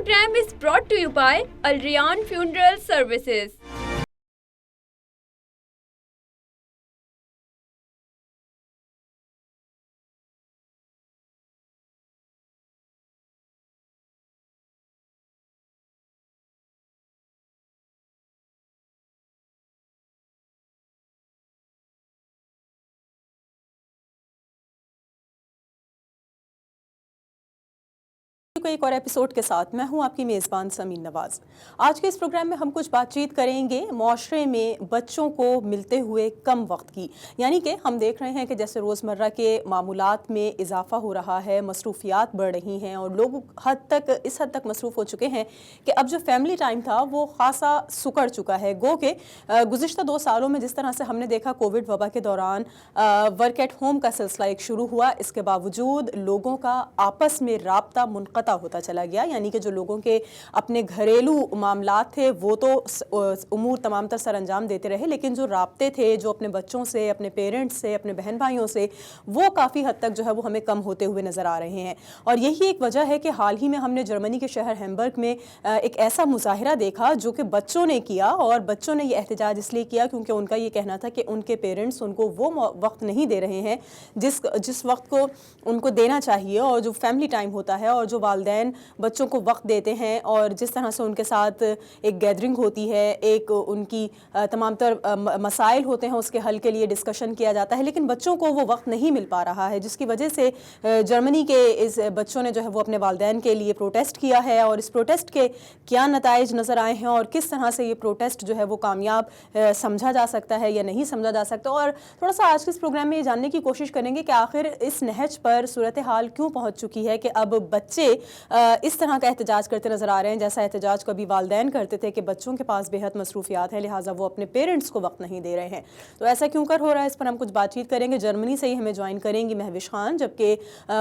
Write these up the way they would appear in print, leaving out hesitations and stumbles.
program is brought to you by Al Rayyan Funeral Services. ایک اور episode کے ساتھ میں ہوں آپ کی میزبان سمین نواز۔ آج کے اس پروگرام میں ہم کچھ بات چیت کریں گے معاشرے میں بچوں کو ملتے ہوئے کم وقت کی، یعنی کہ ہم دیکھ رہے ہیں کہ جیسے روزمرہ کے معمولات میں اضافہ ہو رہا ہے، مصروفیات بڑھ رہی ہیں اور لوگ اس حد تک مصروف ہو چکے ہیں کہ اب جو فیملی ٹائم تھا وہ خاصا سکڑ چکا ہے۔ گو کہ گزشتہ 2 سالوں میں جس طرح سے ہم نے دیکھا کووڈ وبا کے دوران ورک ایٹ ہوم کا سلسلہ ایک شروع ہوا، اس کے باوجود لوگوں کا آپس میں رابطہ منقطع ہوتا چلا گیا، یعنی کہ جو لوگوں کے اپنے گھریلو معاملات تھے وہ تو امور تمام تر سر انجام دیتے رہے، لیکن جو رابطے تھے جو اپنے بچوں سے، اپنے پیرنٹس سے، اپنے بہن بھائیوں سے، وہ کافی حد تک جو ہے وہ ہمیں کم ہوتے ہوئے نظر آ رہے ہیں۔ اور یہی ایک وجہ ہے کہ حال ہی میں ہم نے جرمنی کے شہر ہیمبرگ میں ایک ایسا مظاہرہ دیکھا جو کہ بچوں نے کیا، اور بچوں نے یہ احتجاج اس لیے کیا کیونکہ ان کا یہ کہنا تھا کہ ان کے پیرنٹس ان کو وہ وقت نہیں دے رہے ہیں جس وقت کو ان کو دینا چاہیے، اور جو فیملی ٹائم ہوتا ہے اور جو والدین بچوں کو وقت دیتے ہیں اور جس طرح سے ان کے ساتھ ایک گیدرنگ ہوتی ہے، ایک ان کی تمام تر مسائل ہوتے ہیں اس کے حل کے لیے ڈسکشن کیا جاتا ہے، لیکن بچوں کو وہ وقت نہیں مل پا رہا ہے، جس کی وجہ سے جرمنی کے اس بچوں نے جو ہے وہ اپنے والدین کے لیے پروٹیسٹ کیا ہے۔ اور اس پروٹیسٹ کے کیا نتائج نظر آئے ہیں اور کس طرح سے یہ پروٹیسٹ جو ہے وہ کامیاب سمجھا جا سکتا ہے یا نہیں سمجھا جا سکتا، اور تھوڑا سا آج کے اس پروگرام میں یہ جاننے کی کوشش کریں گے کہ آخر اس نہج پر صورتحال کیوں پہنچ چکی ہے کہ اب بچے اس طرح کا احتجاج کرتے نظر آ رہے ہیں جیسا احتجاج کبھی والدین کرتے تھے کہ بچوں کے پاس بے حد مصروفیات ہیں لہٰذا وہ اپنے پیرنٹس کو وقت نہیں دے رہے ہیں۔ تو ایسا کیوں کر ہو رہا ہے، اس پر ہم کچھ بات چیت کریں گے۔ جرمنی سے ہی ہمیں جوائن کریں گی مہوش خان، جبکہ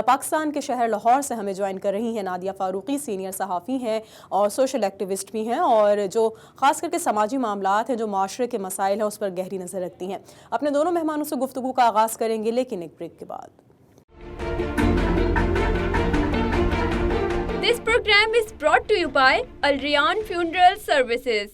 پاکستان کے شہر لاہور سے ہمیں جوائن کر رہی ہیں نادیہ فاروقی، سینئر صحافی ہیں اور سوشل ایکٹیوسٹ بھی ہیں، اور جو خاص کر کے سماجی معاملات ہیں، جو معاشرے کے مسائل ہیں اس پر گہری نظر رکھتی ہیں۔ اپنے دونوں مہمانوں سے گفتگو کا آغاز کریں گے لیکن ایک بریک کے بعد۔ This program is brought to you by Al Rayyan Funeral Services.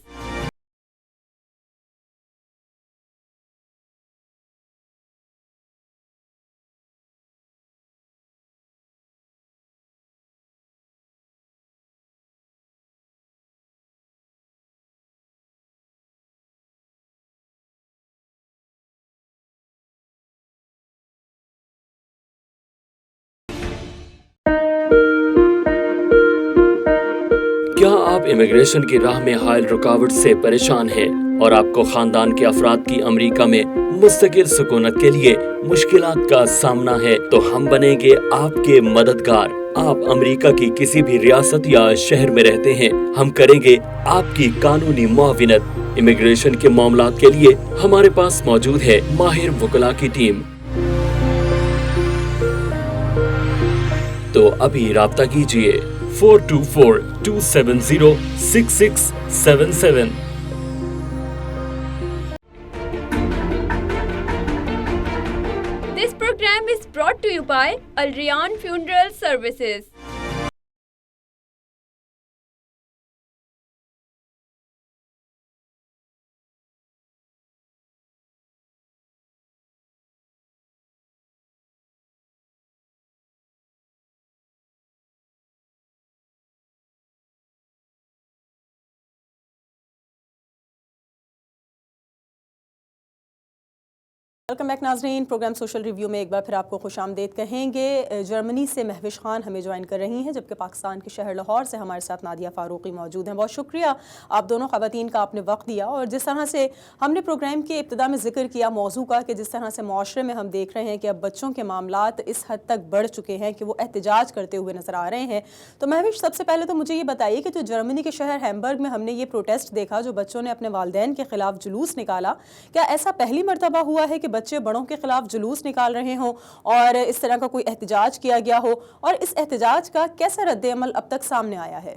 کیا آپ امیگریشن کی راہ میں حائل رکاوٹ سے پریشان ہیں اور آپ کو خاندان کے افراد کی امریکہ میں مستقل سکونت کے لیے مشکلات کا سامنا ہے تو ہم بنیں گے آپ کے مددگار۔ آپ امریکہ کی کسی بھی ریاست یا شہر میں رہتے ہیں، ہم کریں گے آپ کی قانونی معاونت۔ امیگریشن کے معاملات کے لیے ہمارے پاس موجود ہے ماہر وکلاء کی ٹیم۔ تو ابھی رابطہ کیجیے 4242706677۔ This program is brought to you by Al Rayyan Funeral Services. Welcome back ناظرین، پروگرام سوشل ریویو میں ایک بار پھر آپ کو خوش آمدید کہیں گے۔ جرمنی سے مہوش خان ہمیں جوائن کر رہی ہیں، جبکہ پاکستان کے شہر لاہور سے ہمارے ساتھ نادیہ فاروقی موجود ہیں۔ بہت شکریہ آپ دونوں خواتین کا، آپ نے وقت دیا، اور جس طرح سے ہم نے پروگرام کے ابتدا میں ذکر کیا موضوع کا کہ جس طرح سے معاشرے میں ہم دیکھ رہے ہیں کہ اب بچوں کے معاملات اس حد تک بڑھ چکے ہیں کہ وہ احتجاج کرتے ہوئے نظر آ رہے ہیں، تو مہوش سب سے پہلے تو مجھے یہ بتائیے کہ جو جرمنی کے شہر ہیمبرگ میں ہم نے یہ پروٹیسٹ دیکھا، جو بچوں نے اپنے والدین کے خلاف جلوس نکالا، کیا ایسا پہلی مرتبہ ہوا ہے کہ بچے بڑوں کے خلاف جلوس نکال رہے ہوں اور اس طرح کا کوئی احتجاج کیا گیا ہو، اور اس احتجاج کا کیسا رد عمل اب تک سامنے آیا ہے؟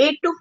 8 to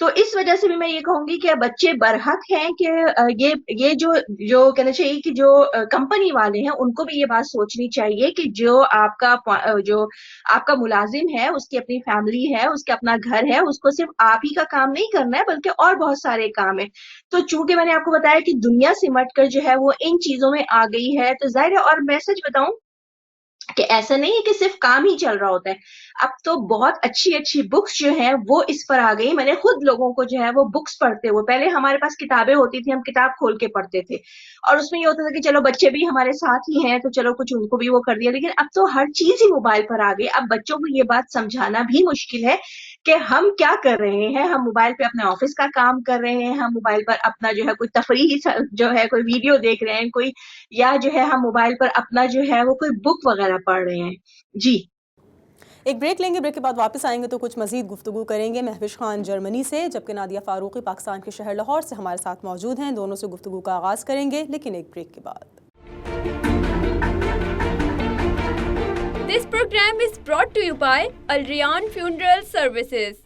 تو اس وجہ سے بھی میں یہ کہوں گی کہ بچے برحق ہیں کہ یہ جو کہنا چاہیے کہ جو کمپنی والے ہیں ان کو بھی یہ بات سوچنی چاہیے کہ جو آپ کا ملازم ہے اس کی اپنی فیملی ہے، اس کے اپنا گھر ہے، اس کو صرف آپ ہی کا کام نہیں کرنا ہے بلکہ اور بہت سارے کام ہیں۔ تو چونکہ میں نے آپ کو بتایا کہ دنیا سمٹ کر جو ہے وہ ان چیزوں میں آ گئی ہے، تو ظاہر ہے، اور میں سچ بتاؤں کہ ایسا نہیں ہے کہ صرف کام ہی چل رہا ہوتا ہے، اب تو بہت اچھی اچھی بکس جو ہیں وہ اس پر آ گئی۔ میں نے خود لوگوں کو جو ہے وہ بکس پڑھتے ہوئے، پہلے ہمارے پاس کتابیں ہوتی تھی، ہم کتاب کھول کے پڑھتے تھے اور اس میں یہ ہوتا تھا کہ چلو بچے بھی ہمارے ساتھ ہی ہیں تو چلو کچھ ان کو بھی وہ کر دیا، لیکن اب تو ہر چیز ہی موبائل پر آ گئی۔ اب بچوں کو یہ بات سمجھانا بھی مشکل ہے کہ ہم کیا کر رہے ہیں، ہم موبائل پہ اپنے آفس کا کام کر رہے ہیں، ہم موبائل پر اپنا جو ہے کوئی تفریحی جو ہے کوئی ویڈیو دیکھ رہے ہیں، کوئی یا جو ہے ہم موبائل پر اپنا جو ہے وہ کوئی بک وغیرہ پڑھ رہے ہیں۔ جی ایک بریک لیں گے، بریک کے بعد واپس آئیں گے تو کچھ مزید گفتگو کریں گے مہوش خان جرمنی سے، جبکہ نادیہ فاروقی پاکستان کے شہر لاہور سے ہمارے ساتھ موجود ہیں۔ دونوں سے گفتگو کا آغاز کریں گے لیکن ایک بریک کے بعد۔ This program is brought to you by Al Rayan Funeral Services.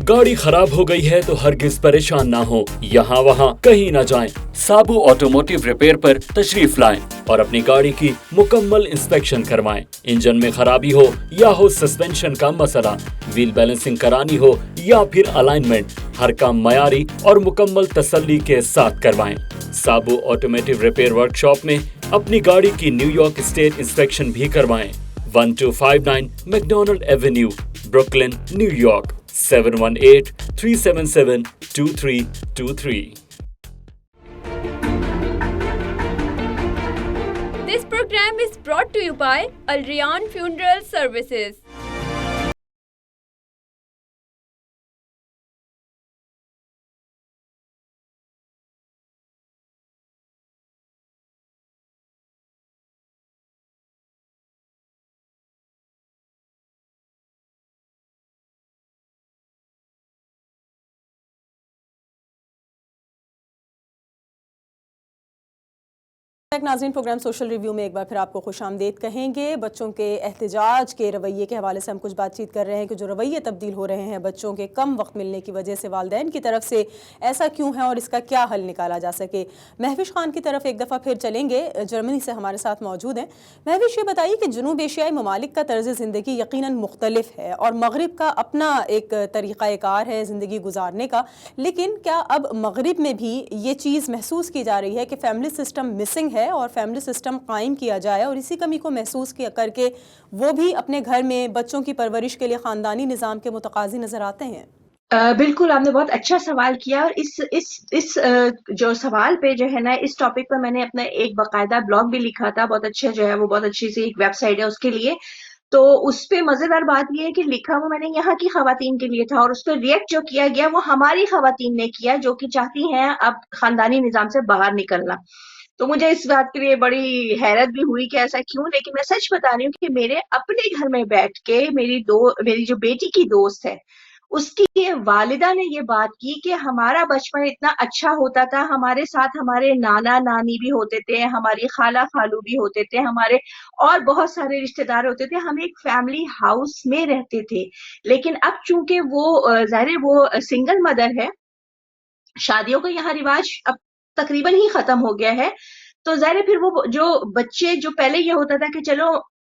گاڑی خراب ہو گئی ہے تو ہرگز پریشان نہ ہو، یہاں وہاں کہیں نہ جائیں، سابو آٹوموٹیو ریپیئر پر تشریف لائیں اور اپنی گاڑی کی مکمل انسپیکشن کروائیں۔ انجن میں خرابی ہو یا ہو سسپینشن کا مسئلہ، ویل بیلنسنگ کرانی ہو یا پھر الائنمنٹ، ہر کام معیاری اور مکمل تسلی کے ساتھ کروائیں۔ سابو آٹوموٹیو ریپیئر ورکشاپ میں اپنی گاڑی کی نیو یارک اسٹیٹ انسپیکشن بھی کروائیں۔ 1259 McDonald avenue, Brooklyn, new York, 718-377-2323۔ This program is brought to you by Al Rayan Funeral Services. ناظرین، پروگرام سوشل ریویو میں ایک بار پھر آپ کو خوش آمدید کہیں گے۔ بچوں کے احتجاج کے رویے کے حوالے سے ہم کچھ بات چیت کر رہے ہیں کہ جو رویے تبدیل ہو رہے ہیں بچوں کے کم وقت ملنے کی وجہ سے والدین کی طرف سے، ایسا کیوں ہے اور اس کا کیا حل نکالا جا سکے۔ مہوش خان کی طرف ایک دفعہ پھر چلیں گے، جرمنی سے ہمارے ساتھ موجود ہیں۔ مہوش، یہ بتائیے کہ جنوب ایشیائی ممالک کا طرز زندگی یقیناً مختلف ہے اور مغرب کا اپنا ایک طریقہ کار ہے زندگی گزارنے کا، لیکن کیا اب مغرب میں بھی یہ چیز محسوس کی جا رہی ہے کہ فیملی سسٹم مسنگ ہے اور فیملی سسٹم قائم کیا جائے، اور اسی کمی کو محسوس کر کے وہ بھی اپنے گھر میں بچوں کی پرورش کے لیے خاندانی نظام کے متقاضی نظر آتے ہیں؟ بالکل، آپ نے بہت اچھا سوال کیا، اور اس جو سوال پہ جو ہے نا، اس ٹاپک پر میں نے اپنا ایک باقاعدہ بلاگ بھی لکھا تھا، بہت اچھا جو ہے وہ بہت اچھی سی ایک ویب سائٹ ہے اس کے لیے۔ تو اس پہ مزیدار بات یہ ہے کہ لکھا وہ میں نے یہاں کی خواتین کے لیے تھا، اور اس پہ ریئیکٹ جو کیا گیا وہ ہماری خواتین نے کیا جو کہ چاہتی ہیں اب خاندانی نظام سے باہر نکلنا۔ تو مجھے اس بات کے لیے بڑی حیرت بھی ہوئی کہ ایسا کیوں، لیکن میں سچ بتا رہی ہوں کہ میرے اپنے گھر میں بیٹھ کے میری جو بیٹی کی دوست ہے، اس کی والدہ نے یہ بات کی کہ ہمارا بچپن اتنا اچھا ہوتا تھا، ہمارے ساتھ ہمارے نانا نانی بھی ہوتے تھے، ہماری خالہ خالو بھی ہوتے تھے، ہمارے اور بہت سارے رشتے دار ہوتے تھے، ہم ایک فیملی ہاؤس میں رہتے تھے۔ لیکن اب چونکہ وہ ظاہر وہ سنگل مدر ہے، شادیوں کا یہاں رواج اب تقریباً ہی ختم ہو گیا ہے، تو ظاہر ہے پھر وہ جو بچے، جو پہلے یہ ہوتا تھا کہ چلو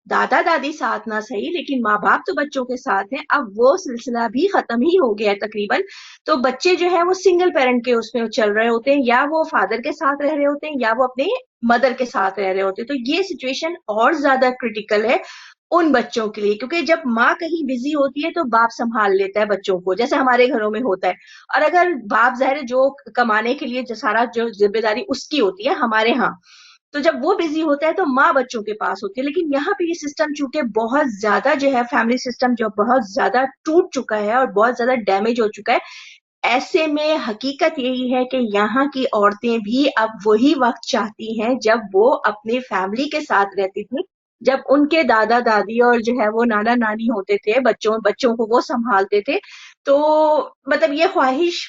دادا دادی ساتھ نہ صحیح لیکن ماں باپ تو بچوں کے ساتھ ہیں، اب وہ سلسلہ بھی ختم ہی ہو گیا ہے تقریباً۔ تو بچے جو ہیں وہ سنگل پیرنٹ کے اس میں چل رہے ہوتے ہیں، یا وہ فادر کے ساتھ رہ رہے ہوتے ہیں یا وہ اپنے مدر کے ساتھ رہ رہے ہوتے ہیں۔ تو یہ سچویشن اور زیادہ کریٹیکل ہے ان بچوں کے لیے، کیونکہ جب ماں کہیں بزی ہوتی ہے تو باپ سنبھال لیتا ہے بچوں کو، جیسے ہمارے گھروں میں ہوتا ہے۔ اور اگر باپ ظاہر جو کمانے کے لیے سارا جو ذمہ داری اس کی ہوتی ہے ہمارے ہاں، تو جب وہ بزی ہوتا ہے تو ماں بچوں کے پاس ہوتی ہے۔ لیکن یہاں پہ یہ سسٹم چونکہ بہت زیادہ جو ہے، فیملی سسٹم جو بہت زیادہ ٹوٹ چکا ہے اور بہت زیادہ ڈیمیج ہو چکا ہے، ایسے میں حقیقت یہی ہے کہ یہاں کی عورتیں بھی اب وہی وقت چاہتی ہیں جب وہ اپنے فیملی کے ساتھ رہتی تھی، جب ان کے دادا دادی اور جو ہے وہ نانا نانی ہوتے تھے، بچوں کو وہ سنبھالتے تھے. تو مطلب یہ خواہش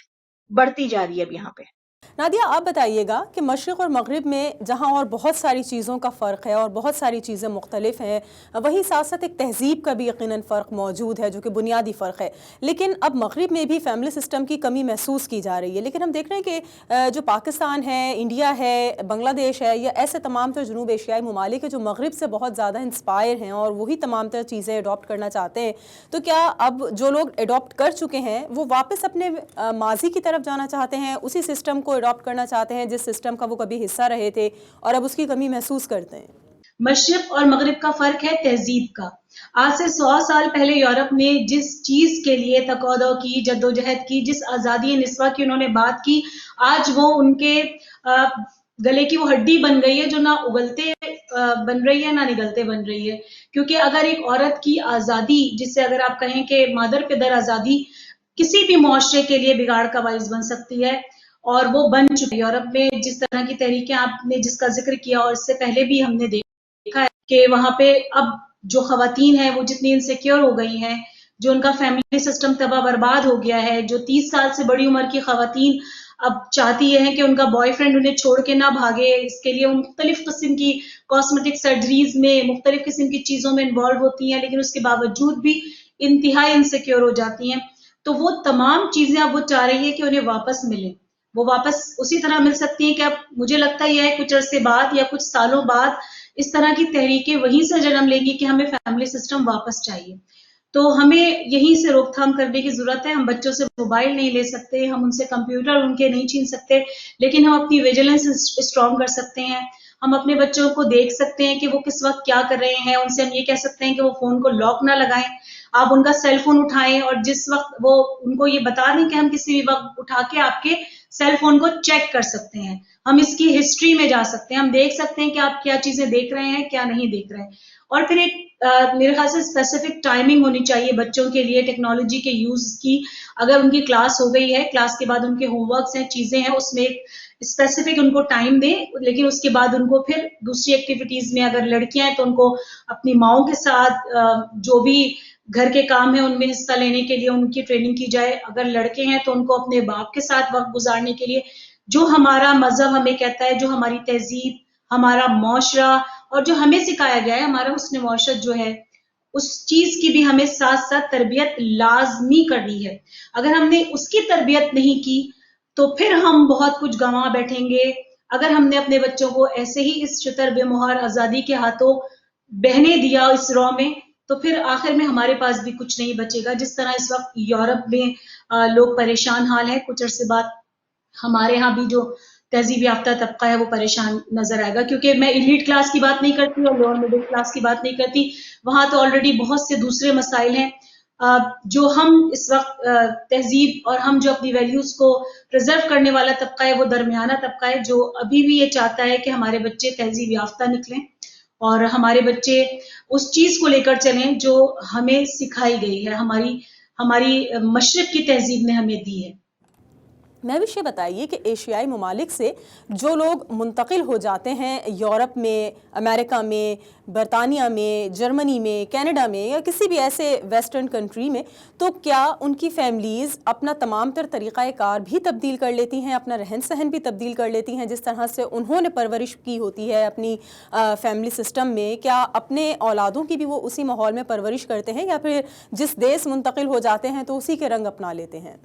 بڑھتی جا رہی ہے اب یہاں پہ. نادیہ، آپ بتائیے گا کہ مشرق اور مغرب میں جہاں اور بہت ساری چیزوں کا فرق ہے اور بہت ساری چیزیں مختلف ہیں، وہیں ساتھ ساتھ ایک تہذیب کا بھی یقیناً فرق موجود ہے جو کہ بنیادی فرق ہے، لیکن اب مغرب میں بھی فیملی سسٹم کی کمی محسوس کی جا رہی ہے. لیکن ہم دیکھ رہے ہیں کہ جو پاکستان ہے، انڈیا ہے، بنگلہ دیش ہے، یا ایسے تمام تر جنوب ایشیائی ممالک ہیں جو مغرب سے بہت زیادہ انسپائر ہیں اور وہی تمام تر چیزیں اڈاپٹ کرنا چاہتے ہیں. تو کیا اب جو لوگ اڈاپٹ کر چکے ہیں وہ واپس اپنے ماضی کی طرف جانا چاہتے ہیں، اسی سسٹم کو اڈاپٹ کرنا چاہتے ہیں جس سسٹم کا وہ کبھی حصہ رہے تھے اور اب اس کی کمی محسوس کرتے ہیں؟ مشرق اور مغرب کا فرق ہے تہذیب کا. آج سے 100 سال پہلے یورپ میں جس چیز کے لیے تقاضا کی، جدوجہد کی، جس آزادی نسواں کی انہوں نے بات کی، آج وہ ان کے گلے کی وہ ہڈی بن گئی ہے جو نہ اگلتے بن رہی ہے نہ نگلتے بن رہی ہے. کیونکہ اگر ایک عورت کی آزادی، جسے اگر آپ کہیں کہ مادر پدر آزادی کسی بھی معاشرے کے لیے بگاڑ کا باعث بن سکتی ہے، اور وہ بن چکی. یورپ میں جس طرح کی تحریکیں آپ نے جس کا ذکر کیا اور اس سے پہلے بھی ہم نے دیکھا ہے کہ وہاں پہ اب جو خواتین ہیں وہ جتنی انسیکیور ہو گئی ہیں، جو ان کا فیملی سسٹم تباہ برباد ہو گیا ہے، جو 30 سال سے بڑی عمر کی خواتین اب چاہتی ہیں کہ ان کا بوائے فرینڈ انہیں چھوڑ کے نہ بھاگے، اس کے لیے مختلف قسم کی کاسمیٹک سرجریز میں مختلف قسم کی چیزوں میں انوالو ہوتی ہیں، لیکن اس کے باوجود بھی انتہائی انسیکیور ہو جاتی ہیں. تو وہ تمام چیزیں اب وہ چاہ رہی ہے کہ انہیں واپس ملیں. وہ واپس اسی طرح مل سکتی ہیں کہ اب مجھے لگتا یہ ہے کچھ عرصے بعد یا کچھ سالوں بعد اس طرح کی تحریکیں وہیں سے جنم لیں گی کہ ہمیں فیملی سسٹم واپس چاہیے. تو ہمیں یہیں سے روک تھام کرنے کی ضرورت ہے. ہم بچوں سے موبائل نہیں لے سکتے، ہم ان سے کمپیوٹر ان کے نہیں چھین سکتے، لیکن ہم اپنی ویجیلنس اسٹرانگ کر سکتے ہیں. ہم اپنے بچوں کو دیکھ سکتے ہیں کہ وہ کس وقت کیا کر رہے ہیں. ان سے ہم یہ کہہ سکتے ہیں کہ وہ فون کو لاک نہ لگائیں. آپ ان کا سیل فون اٹھائیں اور جس وقت وہ ان کو یہ بتا دیں کہ ہم کسی بھی وقت اٹھا کے آپ کے سیل فون کو چیک کر سکتے ہیں. ہم اس کی ہسٹری میں جا سکتے ہیں، ہم دیکھ سکتے ہیں کہ آپ کیا چیزیں دیکھ رہے ہیں، کیا نہیں دیکھ رہے ہیں. اور پھر ایک میرے خیال سے اسپیسیفک ٹائمنگ ہونی چاہیے بچوں کے لیے ٹیکنالوجی کے یوز کی. اگر ان کی کلاس ہو گئی ہے، کلاس کے بعد ان کے ہوم ورکس ہیں، چیزیں ہیں، اس میں ایک اسپیسیفک ان کو ٹائم دیں، لیکن اس کے بعد ان کو پھر دوسری ایکٹیویٹیز میں، اگر لڑکیاں ہیں تو ان کو اپنی ماؤں کے ساتھ جو بھی گھر کے کام ہیں ان میں حصہ لینے کے لیے ان کی ٹریننگ کی جائے. اگر لڑکے ہیں تو ان کو اپنے باپ کے ساتھ وقت گزارنے کے لیے، جو ہمارا مذہب ہمیں کہتا ہے، جو ہماری تہذیب، ہمارا معاشرہ اور جو ہمیں سکھایا گیا ہے، ہمارا حسن معاشرت جو ہے، اس چیز کی بھی ہمیں ساتھ ساتھ تربیت لازمی کرنی ہے. اگر ہم نے اس کی تربیت نہیں کی تو پھر ہم بہت کچھ گنوا بیٹھیں گے. اگر ہم نے اپنے بچوں کو ایسے ہی اس شتر بے مہار آزادی کے ہاتھوں بہنے دیا اس رو میں، تو پھر آخر میں ہمارے پاس بھی کچھ نہیں بچے گا. جس طرح اس وقت یورپ میں لوگ پریشان حال ہیں، کچھ عرصے بعد ہمارے ہاں بھی جو تہذیب یافتہ طبقہ ہے وہ پریشان نظر آئے گا. کیونکہ میں ایلیٹ کلاس کی بات نہیں کرتی اور لوور مڈل کلاس کی بات نہیں کرتی، وہاں تو آلریڈی بہت سے دوسرے مسائل ہیں. جو ہم اس وقت تہذیب اور ہم جو اپنی ویلیوز کو پریزرو کرنے والا طبقہ ہے وہ درمیانہ طبقہ ہے، جو ابھی بھی یہ چاہتا ہے کہ ہمارے بچے تہذیب یافتہ نکلیں اور ہمارے بچے اس چیز کو لے کر چلیں جو ہمیں سکھائی گئی ہے، ہماری مشرق کی تہذیب نے ہمیں دی ہے. مہوش، یہ بتائیے کہ ایشیائی ممالک سے جو لوگ منتقل ہو جاتے ہیں یورپ میں، امریکہ میں، برطانیہ میں، جرمنی میں، کینیڈا میں یا کسی بھی ایسے ویسٹرن کنٹری میں، تو کیا ان کی فیملیز اپنا تمام تر طریقہ کار بھی تبدیل کر لیتی ہیں، اپنا رہن سہن بھی تبدیل کر لیتی ہیں جس طرح سے انہوں نے پرورش کی ہوتی ہے اپنی فیملی سسٹم میں؟ کیا اپنے اولادوں کی بھی وہ اسی ماحول میں پرورش کرتے ہیں یا پھر جس دیس منتقل ہو جاتے ہیں تو اسی کے رنگ اپنا لیتے ہیں؟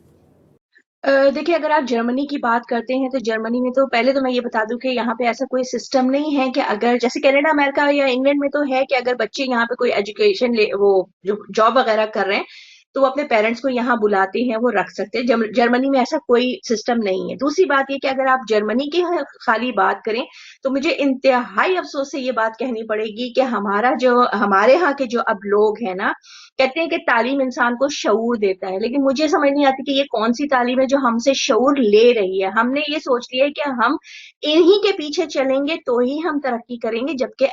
دیکھیے، اگر آپ جرمنی کی بات کرتے ہیں تو جرمنی میں تو پہلے تو میں یہ بتا دوں کہ یہاں پہ ایسا کوئی سسٹم نہیں ہے کہ اگر جیسے کینیڈا، امریکہ یا انگلینڈ میں تو ہے کہ اگر بچے یہاں پہ کوئی ایجوکیشن وہ جو جاب وغیرہ کر رہے ہیں تو وہ اپنے پیرنٹس کو یہاں بلاتے ہیں، وہ رکھ سکتے ہیں. جرمنی میں ایسا کوئی سسٹم نہیں ہے. دوسری بات یہ کہ اگر آپ جرمنی کی خالی بات کریں تو مجھے انتہائی افسوس سے یہ بات کہنی پڑے گی کہ ہمارے ہاں کے جو اب لوگ ہیں نا، کہتے ہیں کہ تعلیم انسان کو شعور دیتا ہے، لیکن مجھے سمجھ نہیں آتی کہ یہ کون سی تعلیم ہے جو ہم سے شعور لے رہی ہے. ہم نے یہ سوچ لیا ہے کہ ہم انہی کے پیچھے چلیں گے تو ہی ہم ترقی کریں گے، جبکہ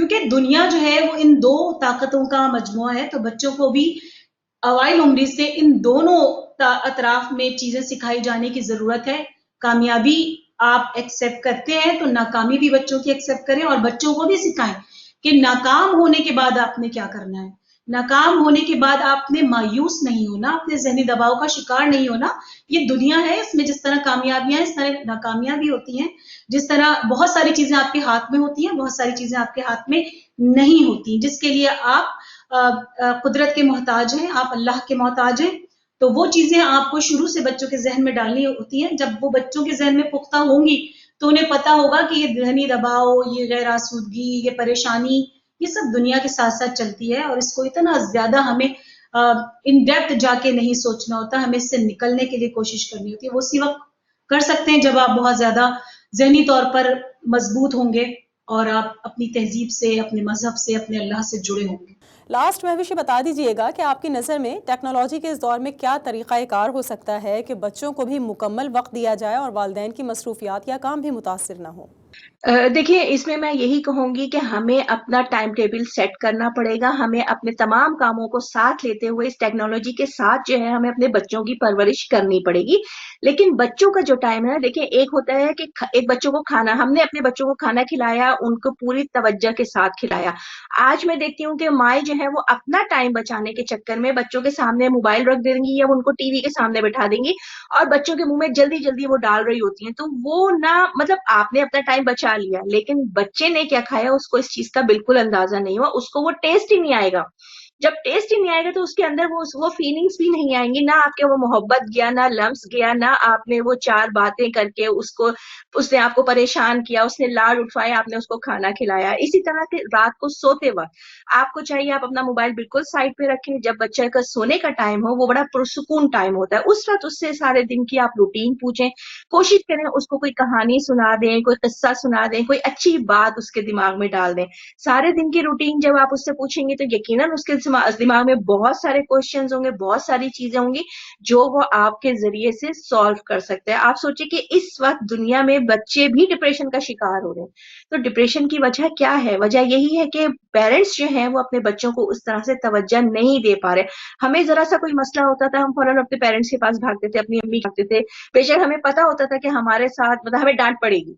کیونکہ دنیا جو ہے وہ ان دو طاقتوں کا مجموعہ ہے، تو بچوں کو بھی اوائل عمری سے ان دونوں اطراف میں چیزیں سکھائی جانے کی ضرورت ہے. کامیابی آپ ایکسیپٹ کرتے ہیں تو ناکامی بھی بچوں کی ایکسیپٹ کریں، اور بچوں کو بھی سکھائیں کہ ناکام ہونے کے بعد آپ نے کیا کرنا ہے. ناکام ہونے کے بعد آپ نے مایوس نہیں ہونا، اپنے ذہنی دباؤ کا شکار نہیں ہونا. یہ دنیا ہے، اس میں جس طرح کامیابیاں ہیں اس طرح ناکامیاں بھی ہوتی ہیں. جس طرح بہت ساری چیزیں آپ کے ہاتھ میں ہوتی ہیں، بہت ساری چیزیں آپ کے ہاتھ میں نہیں ہوتی، جس کے لیے آپ قدرت کے محتاج ہیں، آپ اللہ کے محتاج ہیں. تو وہ چیزیں آپ کو شروع سے بچوں کے ذہن میں ڈالنی ہوتی ہیں. جب وہ بچوں کے ذہن میں پختہ ہوں گی تو انہیں پتا ہوگا کہ یہ ذہنی دباؤ، یہ غیر آسودگی، یہ پریشانی، یہ سب دنیا کے ساتھ ساتھ چلتی ہے، اور اس کو اتنا زیادہ ہمیں ان ڈیپتھ جا کے نہیں سوچنا ہوتا، ہمیں اس سے نکلنے کے لیے کوشش کرنی ہوتی ہے. وہ اسی وقت کر سکتے ہیں جب آپ بہت زیادہ ذہنی طور پر مضبوط ہوں گے اور آپ اپنی تہذیب سے، اپنے مذہب سے، اپنے اللہ سے جڑے ہوں گے. لاسٹ مہوش بتا دیجئے گا کہ آپ کی نظر میں ٹیکنالوجی کے اس دور میں کیا طریقہ کار ہو سکتا ہے کہ بچوں کو بھی مکمل وقت دیا جائے اور والدین کی مصروفیات یا کام بھی متاثر نہ ہو؟ دیکھیے، اس میں میں یہی کہوں گی کہ ہمیں اپنا ٹائم ٹیبل سیٹ کرنا پڑے گا. ہمیں اپنے تمام کاموں کو ساتھ لیتے ہوئے اس ٹیکنالوجی کے ساتھ جو ہے ہمیں اپنے بچوں کی پرورش کرنی پڑے گی. لیکن بچوں کا جو ٹائم ہے، دیکھیں، ایک ہوتا ہے کہ ایک بچوں کو کھانا، ہم نے اپنے بچوں کو کھانا کھلایا، ان کو پوری توجہ کے ساتھ کھلایا. آج میں دیکھتی ہوں کہ مائیں جو ہے وہ اپنا ٹائم بچانے کے چکر میں بچوں کے سامنے موبائل رکھ دیں گی یا ان کو ٹی وی کے سامنے بٹھا دیں گی اور بچوں کے منہ میں جلدی جلدی وہ ڈال رہی ہوتی ہیں. تو وہ نہ، مطلب آپ نے اپنا ٹائم بچا لیا لیکن بچے نے کیا کھایا اس کو اس چیز کا بالکل اندازہ نہیں ہوا، اس کو وہ ٹیسٹ ہی نہیں آئے گا. جب ٹیسٹ ہی نہیں آئے گا تو اس کے اندر وہ فیلنگس بھی نہیں آئیں گی، نہ آپ کے وہ محبت گیا، نہ لمس گیا، نہ آپ نے وہ چار باتیں کر کے اس نے آپ کو پریشان کیا، اس نے لاڈ اٹھوائے، آپ نے اس کو کھانا کھلایا. اسی طرح کے رات کو سوتے وقت آپ کو چاہیے آپ اپنا موبائل بالکل سائڈ پہ رکھیں. جب بچے کا سونے کا ٹائم ہو، وہ بڑا پرسکون ٹائم ہوتا ہے، اس وقت اس سے سارے دن کی آپ روٹین پوچھیں. کوشش کریں اس کو کوئی کہانی سنا دیں، کوئی قصہ سنا دیں، کوئی اچھی بات اس کے دماغ میں ڈال دیں. سارے دن کی روٹین جب آپ اس سے پوچھیں گے تو یقیناً اس کے دماغ میں بہت سارے کوشچنز ہوں گے، بہت ساری چیزیں ہوں گی جو وہ آپ کے ذریعے سے سالو کر سکتے ہیں. آپ سوچیں کہ اس وقت دنیا میں بچے بھی ڈپریشن کا شکار ہو رہے ہیں. تو ڈپریشن کی وجہ کیا ہے؟ وجہ یہی ہے کہ پیرنٹس جو ہیں وہ اپنے بچوں کو اس طرح سے توجہ نہیں دے پا رہے. ہمیں ذرا سا کوئی مسئلہ ہوتا تھا، ہم فوراً اپنے پیرنٹس کے پاس بھاگتے تھے، اپنی امی بھاگتے تھے، بے شک ہمیں پتا ہوتا تھا کہ ہمارے ساتھ مطلب ہمیں ڈانٹ پڑے گی،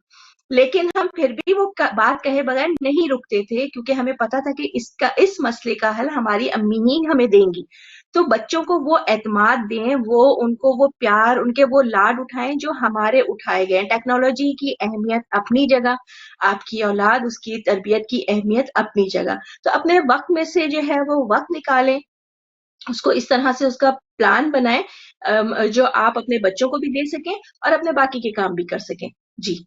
لیکن ہم پھر بھی وہ بات کہے بغیر نہیں رکتے تھے کیونکہ ہمیں پتا تھا کہ اس مسئلے کا حل ہماری امی ہی ہمیں دیں گی. تو بچوں کو وہ اعتماد دیں، ان کو وہ پیار، ان کے وہ لاڈ اٹھائیں جو ہمارے اٹھائے گئے ہیں. ٹیکنالوجی کی اہمیت اپنی جگہ، آپ کی اولاد اس کی تربیت کی اہمیت اپنی جگہ. تو اپنے وقت میں سے جو ہے وہ وقت نکالیں، اس کو اس طرح سے اس کا پلان بنائیں جو آپ اپنے بچوں کو بھی دے سکیں اور اپنے باقی کے کام بھی کر سکیں. جی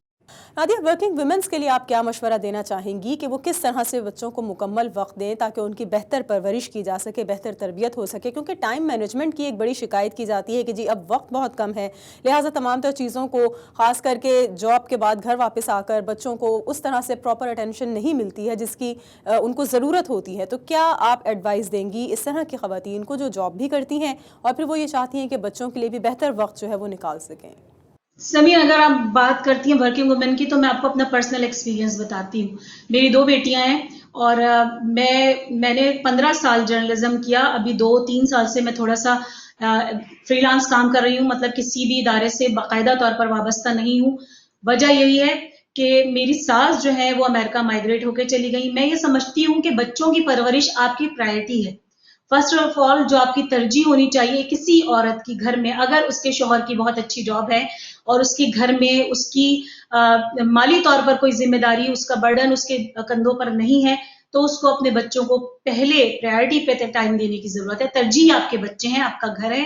نادیہ، ورکنگ ویمنس کے لیے آپ کیا مشورہ دینا چاہیں گی کہ وہ کس طرح سے بچوں کو مکمل وقت دیں تاکہ ان کی بہتر پرورش کی جا سکے، بہتر تربیت ہو سکے؟ کیونکہ ٹائم مینجمنٹ کی ایک بڑی شکایت کی جاتی ہے کہ جی اب وقت بہت کم ہے، لہٰذا تمام تر چیزوں کو، خاص کر کے جاب کے بعد گھر واپس آ کر بچوں کو اس طرح سے پراپر اٹینشن نہیں ملتی ہے جس کی ان کو ضرورت ہوتی ہے. تو کیا آپ ایڈوائز دیں گی اس طرح کی خواتین کو جو جاب بھی کرتی ہیں اور پھر وہ یہ چاہتی ہیں کہ بچوں کے لیے بھی بہتر وقت جو ہے وہ نکال سکیں؟ سمیر، اگر آپ بات کرتی ہیں ورکنگ وومن کی تو میں آپ کو اپنا پرسنل ایکسپیرینس بتاتی ہوں. میری 2 بیٹیاں ہیں اور میں نے 15 سال جرنلزم کیا. ابھی 2-3 سال سے میں تھوڑا سا فری لانس کام کر رہی ہوں، مطلب کسی بھی ادارے سے باقاعدہ طور پر وابستہ نہیں ہوں. وجہ یہی ہے کہ میری ساس جو ہے وہ امریکہ مائگریٹ ہو کے چلی گئی. میں یہ سمجھتی ہوں کہ بچوں کی پرورش آپ کی پرائرٹی ہے. فرسٹ آف آل جو آپ کی ترجیح ہونی چاہیے کسی عورت کی گھر میں، اگر اس کے شوہر کی بہت اچھی جاب ہے اور اس کے گھر میں اس کی مالی طور پر کوئی ذمہ داری، اس کا برڈن اس کے کندھوں پر نہیں ہے، تو اس کو اپنے بچوں کو پہلے پرائرٹی پہ ٹائم دینے کی ضرورت ہے. ترجیح آپ کے بچے ہیں، آپ کا گھر ہے،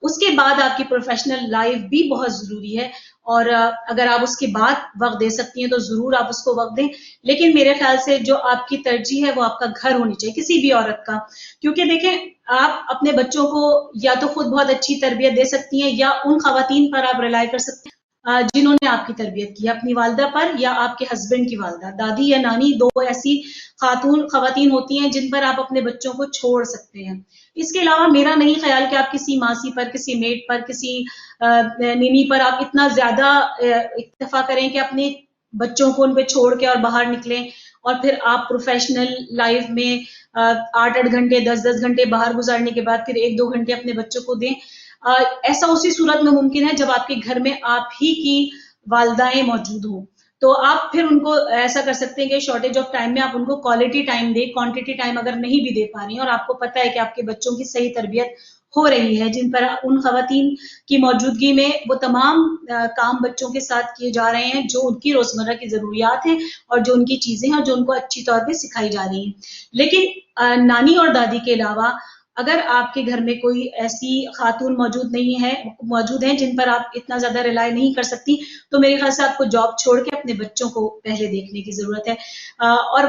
اس کے بعد آپ کی پروفیشنل لائف بھی بہت ضروری ہے. اور اگر آپ اس کے بعد وقت دے سکتی ہیں تو ضرور آپ اس کو وقت دیں. لیکن میرے خیال سے جو آپ کی ترجیح ہے وہ آپ کا گھر ہونی چاہیے کسی بھی عورت کا. کیونکہ دیکھیں، آپ اپنے بچوں کو یا تو خود بہت اچھی تربیت دے سکتی ہیں یا ان خواتین پر آپ ریلائی کر سکتے ہیں جنہوں نے آپ کی تربیت کی، اپنی والدہ پر یا آپ کے ہسبینڈ کی والدہ. دادی یا نانی 2 ایسی خواتین ہوتی ہیں جن پر آپ اپنے بچوں کو چھوڑ سکتے ہیں. اس کے علاوہ میرا نہیں خیال کہ آپ کسی ماسی پر، کسی میٹ پر، کسی نینی پر آپ اتنا زیادہ اکتفا کریں کہ اپنے بچوں کو ان پہ چھوڑ کے اور باہر نکلیں اور پھر آپ پروفیشنل لائف میں 8-8 گھنٹے 10-10 گھنٹے باہر گزارنے کے بعد پھر 1-2 گھنٹے اپنے بچوں کو دیں. ایسا اسی صورت میں ممکن ہے جب آپ کے گھر میں آپ ہی کی والدائیں موجود ہوں. تو آپ پھر ان کو ایسا کر سکتے ہیں کہ شارٹیج آف ٹائم میں آپ ان کو کوالٹی ٹائم دیں, کوانٹٹی ٹائم اگر نہیں بھی دے پا رہی ہیں اور آپ کو پتہ ہے کہ آپ کے بچوں کی صحیح تربیت ہو رہی ہے, جن پر ان خواتین کی موجودگی میں وہ تمام کام بچوں کے ساتھ کیے جا رہے ہیں جو ان کی روزمرہ کی ضروریات ہیں اور جو ان کی چیزیں ہیں اور جو ان کو اچھی طور پہ سکھائی جا رہی ہیں. لیکن نانی اور دادی کے علاوہ اگر آپ کے گھر میں کوئی ایسی خاتون موجود ہیں جن پر آپ اتنا زیادہ ریلائی نہیں کر سکتی, تو میرے خیال سے آپ کو جاب چھوڑ کے اپنے بچوں کو پہلے دیکھنے کی ضرورت ہے. اور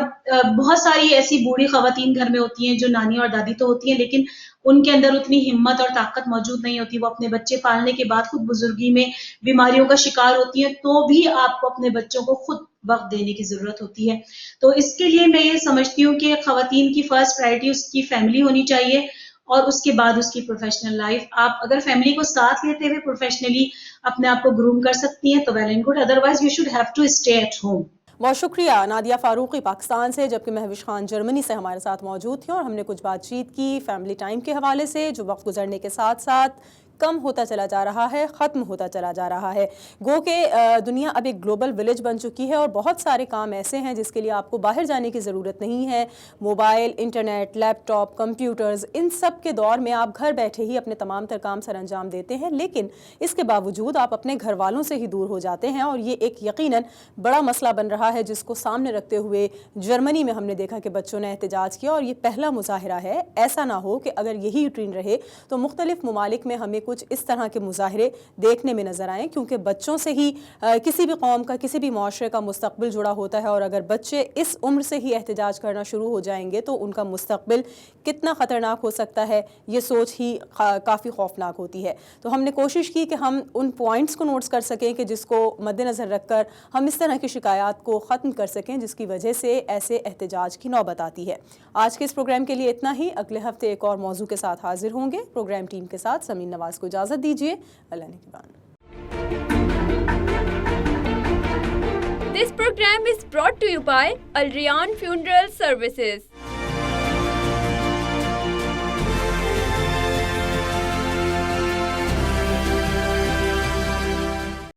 بہت ساری ایسی بوڑھی خواتین گھر میں ہوتی ہیں جو نانی اور دادی تو ہوتی ہیں لیکن ان کے اندر اتنی ہمت اور طاقت موجود نہیں ہوتی, وہ اپنے بچے پالنے کے بعد خود بزرگی میں بیماریوں کا شکار ہوتی ہیں, تو بھی آپ کو اپنے بچوں کو خود وقت دینے کی ضرورت ہوتی ہے. تو اس کے لیے میں یہ سمجھتی ہوں کہ خواتین کی فرسٹ پرائرٹی اس کی فیملی ہونی چاہیے اور اس کے بعد اس کی پروفیشنل لائف. آپ اگر فیملی کو ساتھ لیتے ہوئے پروفیشنلی اپنے آپ کو گروم کر سکتی ہیں تو well and good, otherwise you should have to stay at home. بہت شکریہ نادیہ فاروقی پاکستان سے, جبکہ مہوش خان جرمنی سے ہمارے ساتھ موجود تھیں اور ہم نے کچھ بات چیت کی فیملی ٹائم کے حوالے سے جو وقت گزرنے کے ساتھ ساتھ کم ہوتا چلا جا رہا ہے, ختم ہوتا چلا جا رہا ہے. گو کہ دنیا اب ایک گلوبل ولیج بن چکی ہے اور بہت سارے کام ایسے ہیں جس کے لیے آپ کو باہر جانے کی ضرورت نہیں ہے. موبائل, انٹرنیٹ, لیپ ٹاپ, کمپیوٹرز, ان سب کے دور میں آپ گھر بیٹھے ہی اپنے تمام تر کام سر انجام دیتے ہیں, لیکن اس کے باوجود آپ اپنے گھر والوں سے ہی دور ہو جاتے ہیں اور یہ ایک یقیناً بڑا مسئلہ بن رہا ہے جس کو سامنے رکھتے ہوئے جرمنی میں ہم نے دیکھا کہ بچوں نے احتجاج کیا اور یہ پہلا مظاہرہ ہے. ایسا نہ ہو کہ اگر یہی روٹین رہے تو مختلف ممالک میں ہمیں کچھ اس طرح کے مظاہرے دیکھنے میں نظر آئیں, کیونکہ بچوں سے ہی کسی بھی قوم کا, کسی بھی معاشرے کا مستقبل جڑا ہوتا ہے اور اگر بچے اس عمر سے ہی احتجاج کرنا شروع ہو جائیں گے تو ان کا مستقبل کتنا خطرناک ہو سکتا ہے یہ سوچ ہی کافی خوفناک ہوتی ہے. تو ہم نے کوشش کی کہ ہم ان پوائنٹس کو نوٹس کر سکیں کہ جس کو مد نظر رکھ کر ہم اس طرح کی شکایات کو ختم کر سکیں جس کی وجہ سے ایسے احتجاج کی نوبت آتی ہے. آج کے اس پروگرام کے لیے اتنا ہی. اگلے ہفتے ایک اور موضوع کے ساتھ حاضر ہوں گے. پروگرام ٹیم کے ساتھ سمین نواز کو اجازت دیجیے. اللہ نگہبان. This program is brought to you by Al Rayan Funeral Services.